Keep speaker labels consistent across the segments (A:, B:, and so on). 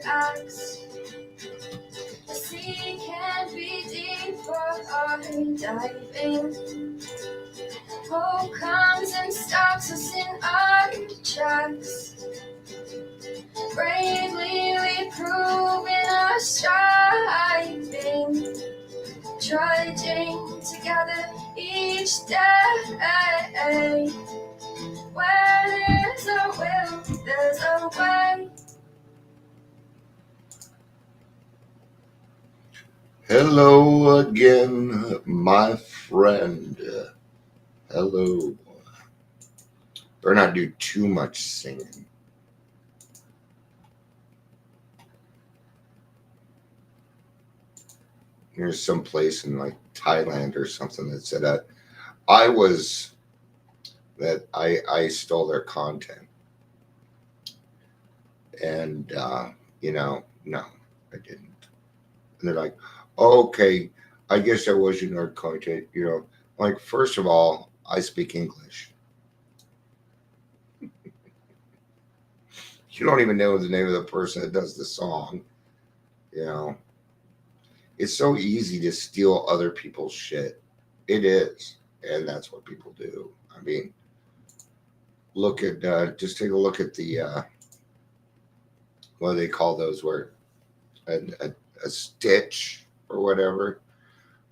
A: acts. The sea can be deep for our diving. Hope comes and stops us in our tracks. Bravely we prove in our striving, trudging together each day. Where there's a will, there's a way.
B: Hello again, my friend. Hello. Better not do too much singing. Here's some place in like Thailand or something that said I stole their content. And no, I didn't. And they're like, oh, okay, I guess that wasn't our content. Like, first of all, I speak English. You don't even know the name of the person that does the song. You know, it's so easy to steal other people's shit. It is. And that's what people do. I mean, just take a look at the, what do they call those where a stitch or whatever,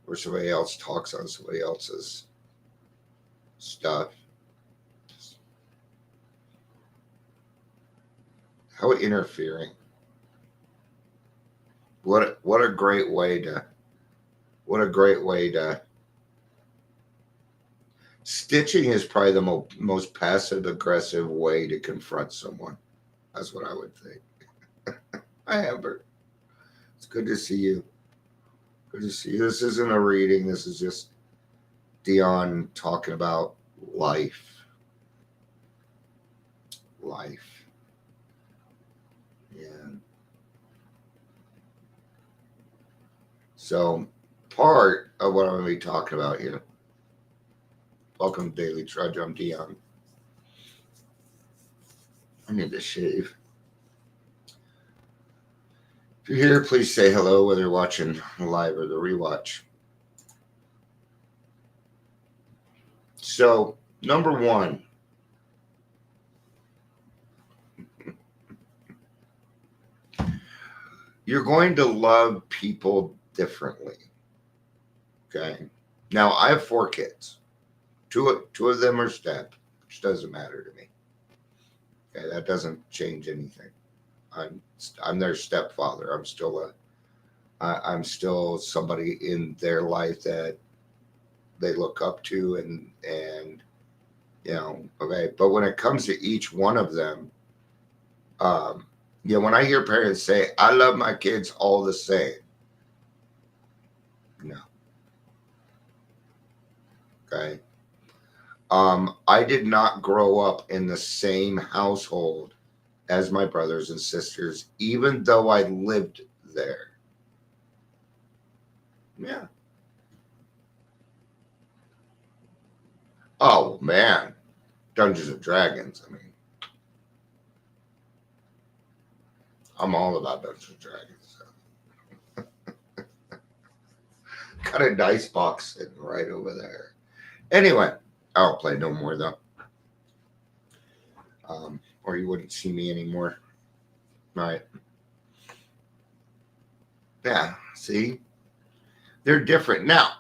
B: where somebody else talks on somebody else's stuff. How interfering. What a great way to stitching is probably the most passive aggressive way to confront someone. That's what I would think. Hi, Amber. It's good to see you. Good to see you. This isn't a reading. This is just Dion talking about life. Life. Yeah. So, part of what I'm going to be talking about here. Welcome to Daily Trudge. I'm Dion. I need to shave. If you're here, please say hello, whether you're watching live or the rewatch. So, number one. You're going to love people differently. Okay. Now, I have 4 kids. Two of them are step, which doesn't matter to me. Okay, that doesn't change anything. I'm their stepfather. I'm still somebody in their life that they look up to, and okay. But when it comes to each one of them, when I hear parents say, "I love my kids all the same," no. Okay. I did not grow up in the same household as my brothers and sisters, even though I lived there. Yeah. Oh, man. Dungeons and Dragons. I mean, I'm all about Dungeons and Dragons. So. Got a dice box sitting right over there. Anyway, I don't play no more, though. Or you wouldn't see me anymore. Right. Yeah, see? They're different. Now,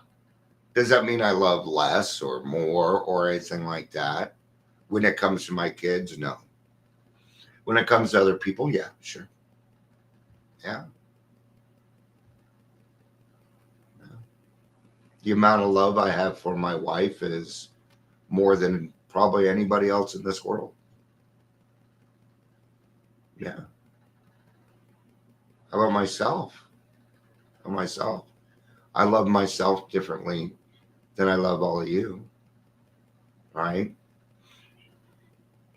B: does that mean I love less or more or anything like that? When it comes to my kids, no. When it comes to other people, yeah, sure. Yeah. The amount of love I have for my wife is more than probably anybody else in this world. Yeah. How about myself? I love myself differently than I love all of you. Right?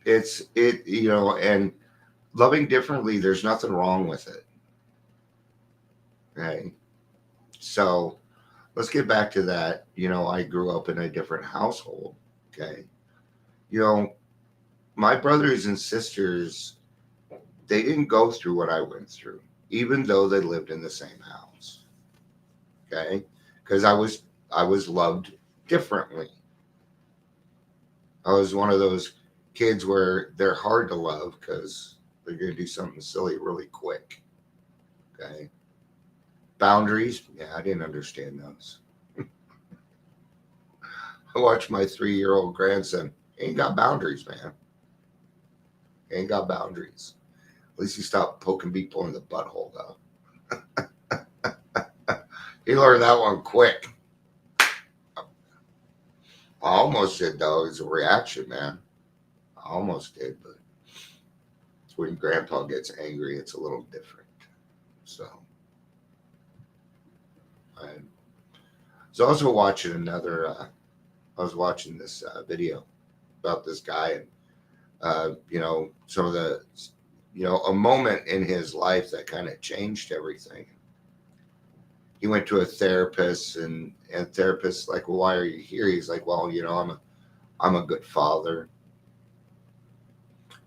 B: And loving differently, there's nothing wrong with it. Okay. So let's get back to that. I grew up in a different household. Okay. My brothers and sisters, they didn't go through what I went through. even though they lived in the same house. Okay, because I was loved differently. I was one of those kids where they're hard to love because they're going to do something silly really quick. Okay, boundaries. Yeah, I didn't understand those. I watched my 3-year-old grandson. He ain't got boundaries, man. He ain't got boundaries. At least he stopped poking people in the butthole, though. He learned that one quick. I almost did, though. It's a reaction, man. I almost did, but it's when Grandpa gets angry, it's a little different. So I was also watching I was watching this video about this guy and some of the a moment in his life that kind of changed everything. He went to a therapist, and therapist like, well, why are you here? He's like, well, I'm a good father,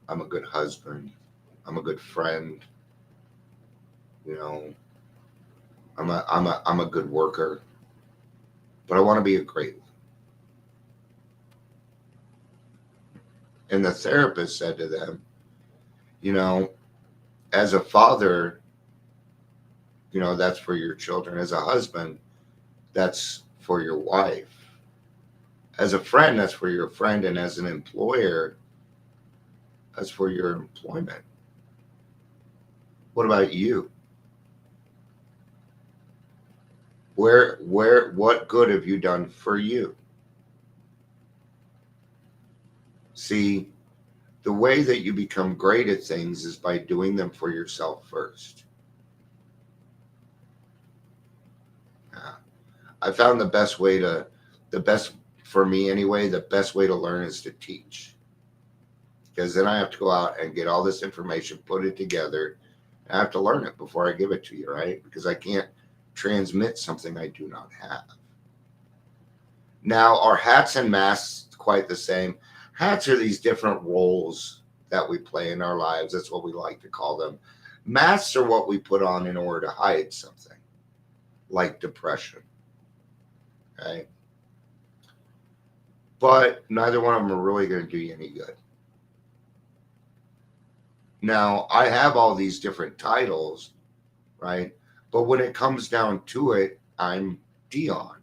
B: I'm a good husband, I'm a good friend, you know, I'm a good worker, but I want to be a great one. And the therapist said to them, you know, as a father, that's for your children. As a husband, that's for your wife. As a friend, that's for your friend. And as an employer, that's for your employment. What about you? What good have you done for you? See, the way that you become great at things is by doing them for yourself first. I found the best for me anyway, the best way to learn is to teach. Because then I have to go out and get all this information, put it together. I have to learn it before I give it to you, right? Because I can't transmit something I do not have. Now, are hats and masks quite the same? Hats are these different roles that we play in our lives. That's what we like to call them. Masks are what we put on in order to hide something, like depression. Okay? But neither one of them are really going to do you any good. Now, I have all these different titles, right? But when it comes down to it, I'm Dion.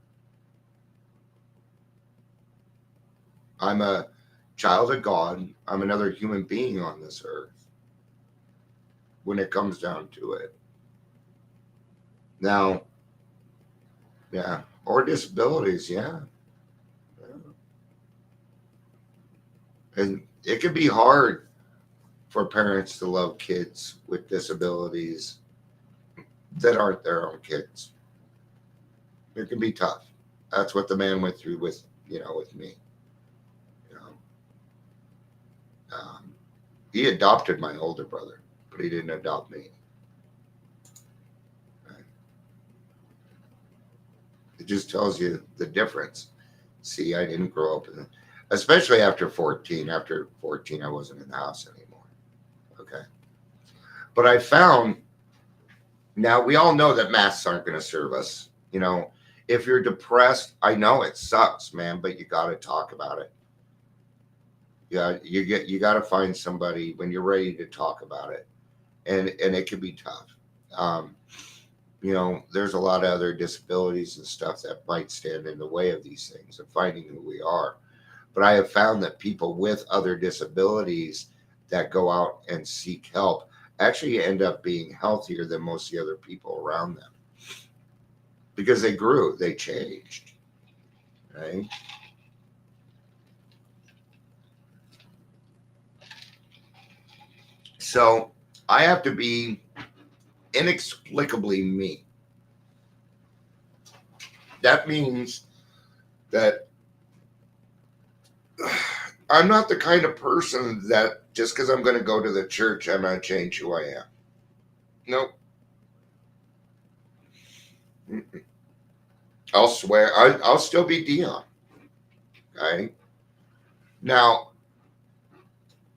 B: I'm a child of God. I'm another human being on this earth when it comes down to it. Now, yeah, or disabilities, yeah. And it can be hard for parents to love kids with disabilities that aren't their own kids. It can be tough. That's what the man went through with me. He adopted my older brother, but he didn't adopt me. It just tells you the difference. See, I didn't grow up especially after 14. After 14, I wasn't in the house anymore. Okay. But I found, now we all know that masks aren't going to serve us. If you're depressed, I know it sucks, man, but you got to talk about it. Yeah, you got to find somebody when you're ready to talk about it, and it can be tough. There's a lot of other disabilities and stuff that might stand in the way of these things and finding who we are. But I have found that people with other disabilities that go out and seek help actually end up being healthier than most of the other people around them because they grew, they changed, right? So I have to be inexplicably me. That means that I'm not the kind of person that just because I'm going to go to the church, I'm going to change who I am. Nope. Mm-mm. I'll swear, I'll still be Dion. Okay. Now,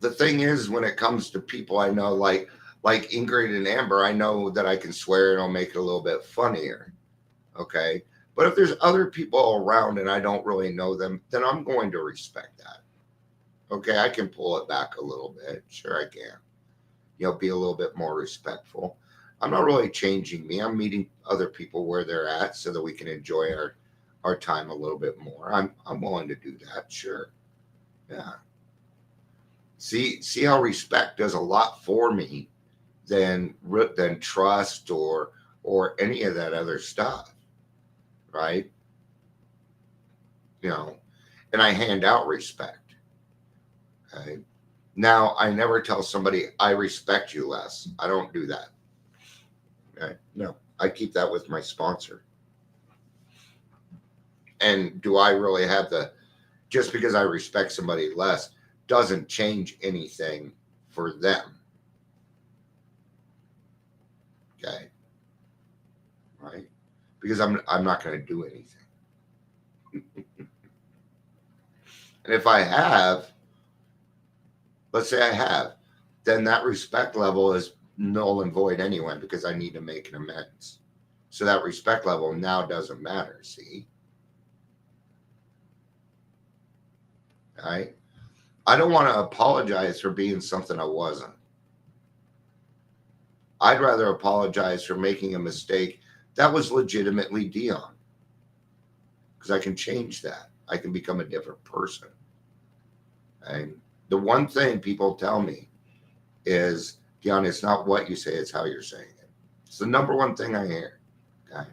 B: the thing is, when it comes to people I know, like Like Ingrid and Amber, I know that I can swear and I'll make it a little bit funnier. Okay. But if there's other people around and I don't really know them, then I'm going to respect that. Okay. I can pull it back a little bit. Sure, I can. Be a little bit more respectful. I'm not really changing me. I'm meeting other people where they're at so that we can enjoy our time a little bit more. I'm willing to do that. Sure. Yeah. See how respect does a lot for me than trust or any of that other stuff, right? And I hand out respect. Okay. Now I never tell somebody I respect you less. I don't do that. Okay. No, I keep that with my sponsor. And do I really have just because I respect somebody less doesn't change anything for them. Okay. Right? Because I'm not going to do anything. And if I have, let's say I have, then that respect level is null and void anyway because I need to make an amends. So that respect level now doesn't matter, see? Right? I don't want to apologize for being something I wasn't. I'd rather apologize for making a mistake that was legitimately Dion. Because I can change that. I can become a different person. And the one thing people tell me is, Dion, it's not what you say, it's how you're saying it. It's the number one thing I hear. Okay.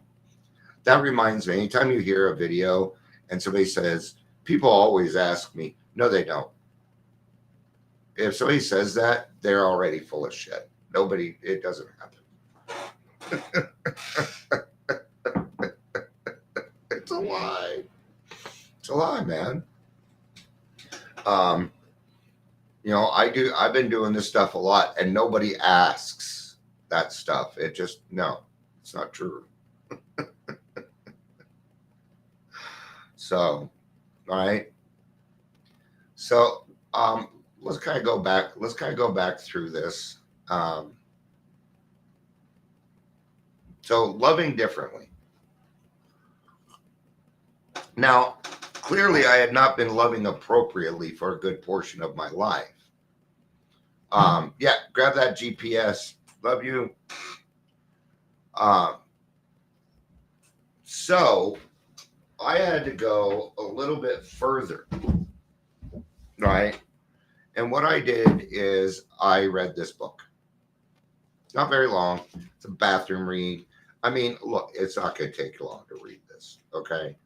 B: That reminds me, anytime you hear a video and somebody says, people always ask me, no, they don't. If somebody says that, they're already full of shit. It doesn't happen. It's a lie. It's a lie, man. I've been doing this stuff a lot and nobody asks that stuff. No, it's not true. So, all right. So, let's kind of go back. Let's kind of go back through this. So loving differently. Now, clearly I had not been loving appropriately for a good portion of my life. Yeah, grab that GPS. Love you. So I had to go a little bit further, right? And what I did is I read this book. Not very long. It's a bathroom read. I mean, look, it's not going to take long to read this, okay?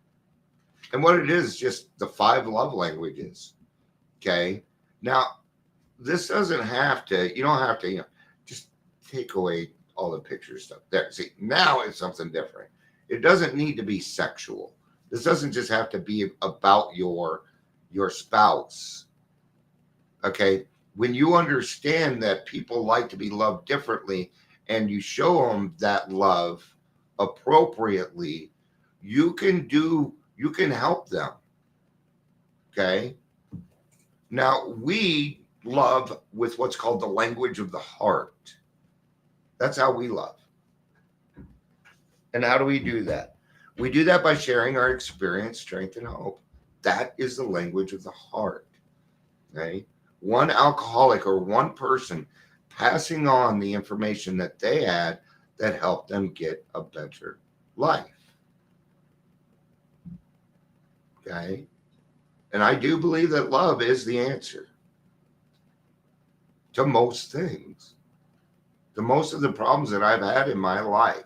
B: And what it is just the 5 love languages, okay? Now, this doesn't have to, you don't have to, just take away all the picture stuff there. See, now it's something different. It doesn't need to be sexual. This doesn't just have to be about your spouse, okay? When you understand that people like to be loved differently and you show them that love appropriately, you can help them. Okay. Now we love with what's called the language of the heart. That's how we love. And how do we do that? We do that by sharing our experience, strength, and hope. That is the language of the heart. Okay. One alcoholic or one person passing on the information that they had that helped them get a better life. Okay. And I do believe that love is the answer to most things, to most of the problems that I've had in my life.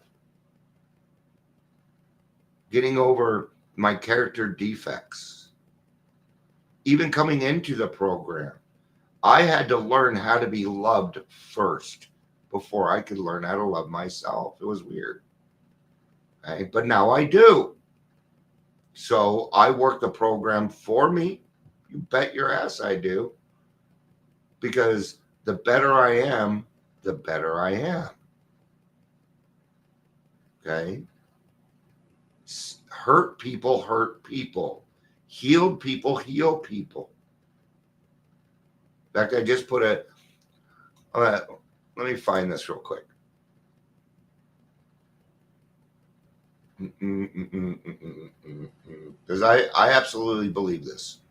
B: Getting over my character defects, even coming into the program, I had to learn how to be loved first before I could learn how to love myself. It was weird. Okay? But now I do. So I work the program for me. You bet your ass I do. Because the better I am, the better I am. Okay? Hurt people hurt people. Healed people heal people. In fact, I just put Let me find this real quick. Because I absolutely believe this.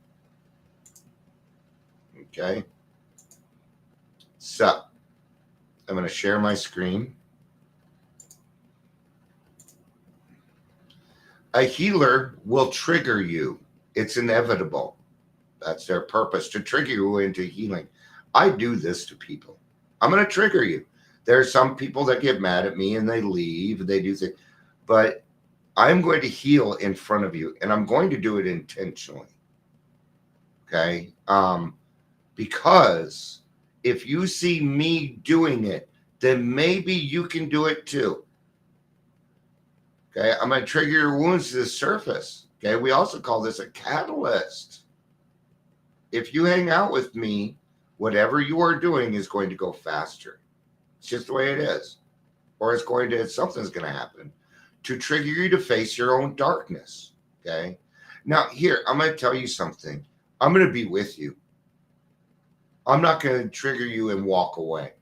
B: Okay. So I'm going to share my screen. A healer will trigger you. It's inevitable. That's their purpose, to trigger you into healing. I do this to people. I'm going to trigger you. There are some people that get mad at me and they leave. They do things. But I'm going to heal in front of you, and I'm going to do it intentionally. Okay? Because if you see me doing it, then maybe you can do it too. Okay? I'm going to trigger your wounds to the surface. Okay? We also call this a catalyst. If you hang out with me, whatever you are doing is going to go faster. It's just the way it is. Or something's going to happen to trigger you to face your own darkness. Okay? Now, here, I'm going to tell you something. I'm going to be with you. I'm not going to trigger you and walk away.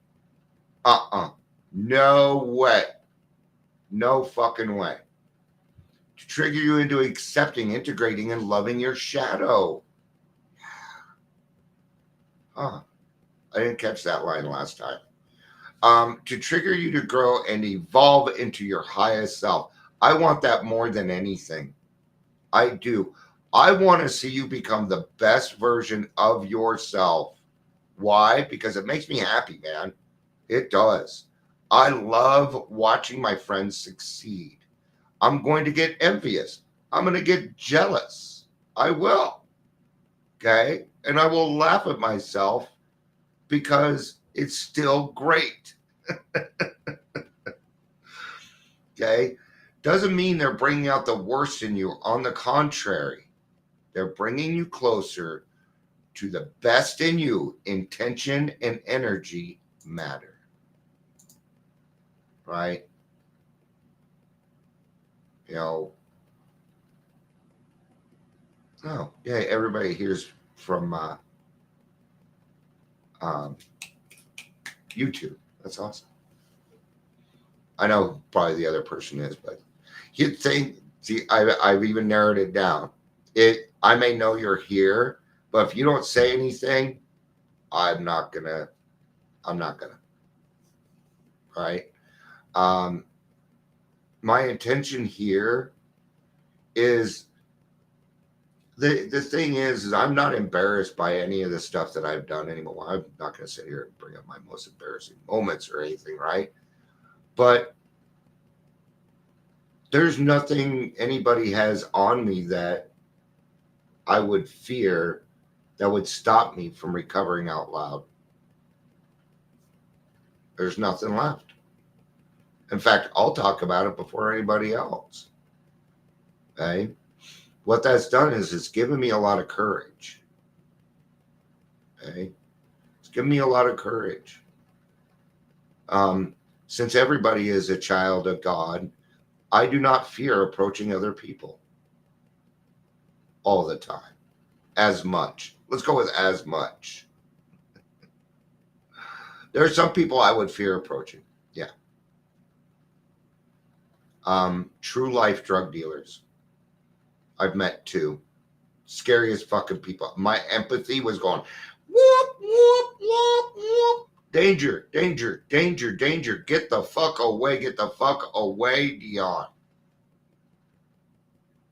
B: No way. No fucking way. To trigger you into accepting, integrating, and loving your shadow. I didn't catch that line last time. To trigger you to grow and evolve into your highest self. I want that more than anything. I do. I want to see you become the best version of yourself. Why? Because it makes me happy, man. It does. I love watching my friends succeed. I'm going to get envious. I'm going to get jealous. I will. Okay? And I will laugh at myself because it's still great. Okay? Doesn't mean they're bringing out the worst in you. On the contrary, they're bringing you closer to the best in you. Intention and energy matter. Right? You know, oh, yeah, everybody here's from YouTube. That's awesome. I know probably the other person is, but you'd think, see, I've even narrowed it down. I may know you're here, but if you don't say anything, I'm not gonna. Right? My intention here is the thing is I'm not embarrassed by any of the stuff that I've done anymore. I'm not going to sit here and bring up my most embarrassing moments or anything, right? But there's nothing anybody has on me that I would fear that would stop me from recovering out loud. There's nothing left. In fact, I'll talk about it before anybody else. Okay? What that's done is it's given me a lot of courage. Okay? It's given me a lot of courage. Since everybody is a child of God, I do not fear approaching other people all the time. As much. Let's go with as much. There are some people I would fear approaching. Yeah. True life drug dealers. I've met two. Scariest fucking people. My empathy was going, whoop, whoop, whoop, whoop. Danger, danger, danger, danger. Get the fuck away. Get the fuck away, Dion.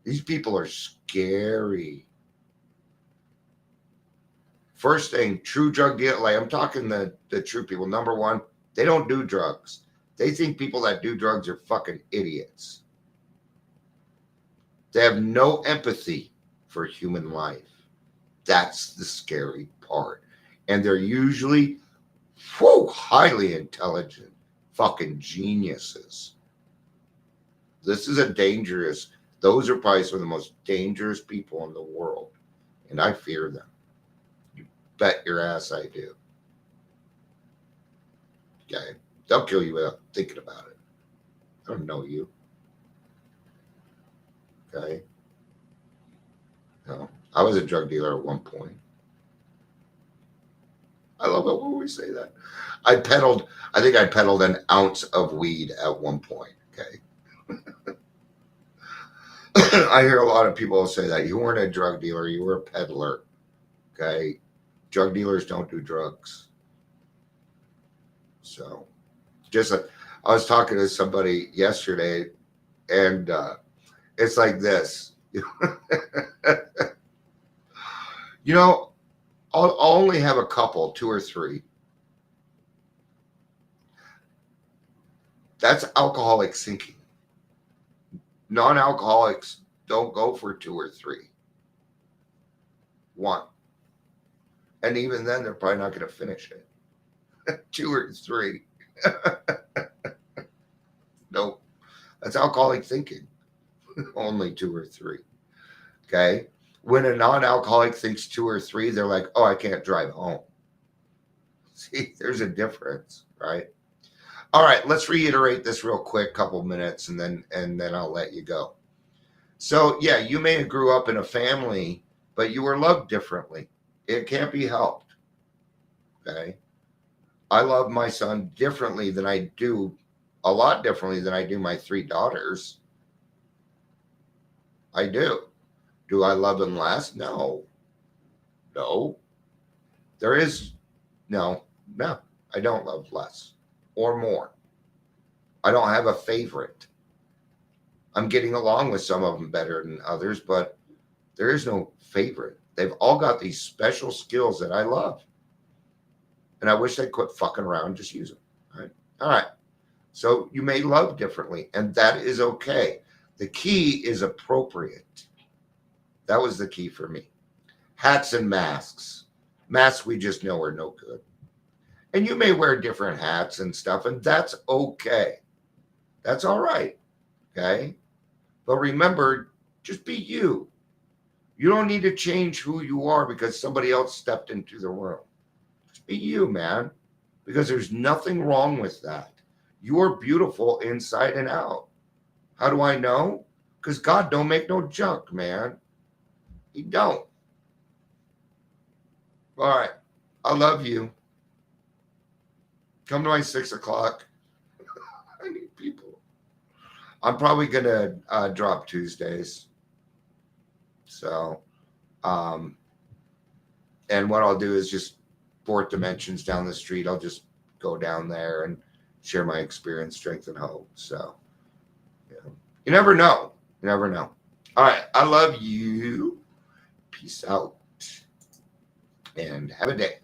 B: These people are scary. First thing, true drug deal. Like I'm talking the true people. Number one, they don't do drugs. They think people that do drugs are fucking idiots. They have no empathy for human life. That's the scary part. And they're usually highly intelligent fucking geniuses. This is those are probably some of the most dangerous people in the world. And I fear them. You bet your ass I do. Okay? They'll kill you without thinking about it. I don't know you. Okay? No. I was a drug dealer at one point. I love it when we say that. I think I peddled an ounce of weed at one point. Okay. I hear a lot of people say that you weren't a drug dealer, you were a peddler. Okay. Drug dealers don't do drugs. So, just I was talking to somebody yesterday, and it's like this. You know, I'll only have a couple, two or three. That's alcoholic thinking. Non-alcoholics don't go for two or three. One. And even then, they're probably not going to finish it. Two or three. Nope. That's alcoholic thinking. Only two or three. Okay. When a non-alcoholic thinks two or three, they're like, oh, I can't drive home. See, there's a difference, right? All right, let's reiterate this real quick, couple minutes, and then I'll let you go. So yeah, you may have grew up in a family, but you were loved differently. It can't be helped. Okay. I love my son differently than I do, a lot differently than I do my three daughters. I do. Do I love them less? No. No. There is no. I don't love less or more. I don't have a favorite. I'm getting along with some of them better than others, but there is no favorite. They've all got these special skills that I love. And I wish they'd quit fucking around and just use them. All right. So you may love differently, and that is okay. The key is appropriate. That was the key for me. Hats and masks. Masks we just know are no good. And you may wear different hats and stuff, and that's okay. That's all right. Okay. But remember, just be you. You don't need to change who you are because somebody else stepped into the room. Just be you, man. Because there's nothing wrong with that. You're beautiful inside and out. How do I know? Because God don't make no junk, man. He don't. All right. I love you. Come to my 6 o'clock. I need people. I'm probably going to drop Tuesdays. So, and what I'll do is just Fourth Dimensions down the street. I'll just go down there and share my experience, strength, and hope. So, yeah. You never know. You never know. All right. I love you. Peace out. And have a day.